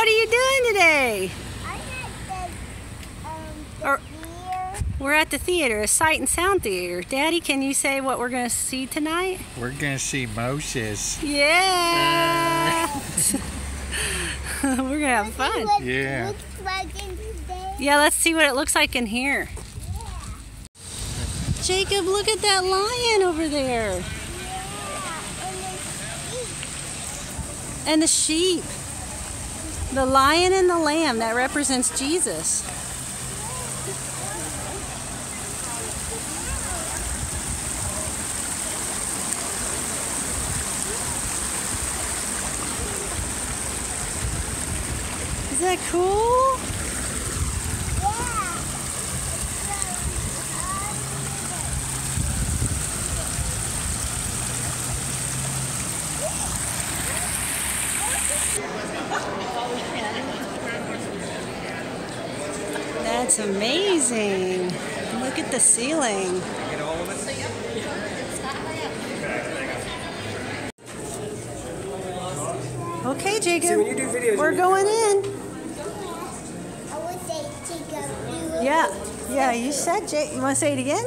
What are you doing today? We're at the theater, a sight and sound theater. Daddy, can you say what we're going to see tonight? We're going to see Moses. Yeah! We're going to have fun. Yeah. Yeah, let's see what it looks like in here. Jacob, look at that lion over there. And the sheep. The lion and the lamb, that represents Jesus. Is that cool? That's amazing. Look at the ceiling. Okay, Jacob, we're going in. Yeah, you said, you want to say it again?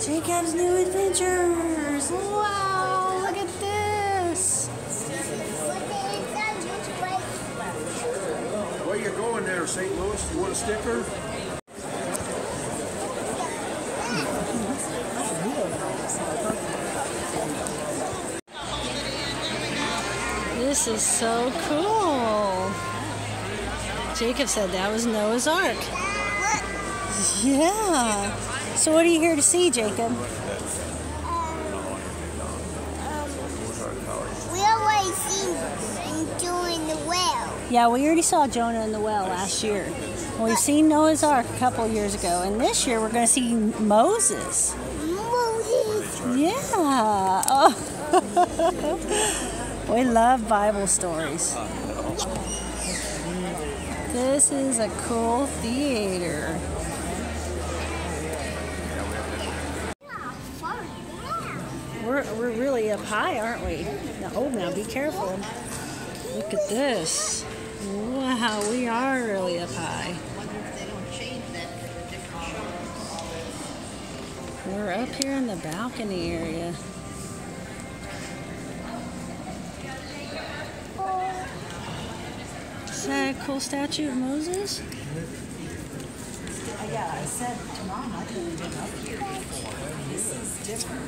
Jacob's New Adventures. Wow, look at this. Where you going there, St. Louis? You want a sticker? This is so cool. Jacob said that was Noah's Ark. Yeah. So what are you here to see, Jacob? We always see Jonah in the well. Yeah, we already saw Jonah in the well last year. We've seen Noah's Ark a couple of years ago, and this year we're going to see Moses. Moses. Yeah. Oh. We love Bible stories. This is a cool theater. We're really up high, aren't we? Now be careful. Look at this. Wow, we are really up high. We're up here in the balcony area. Is that a cool statue of Moses? Yeah, I said to Mom, I've never been up here before. This is different.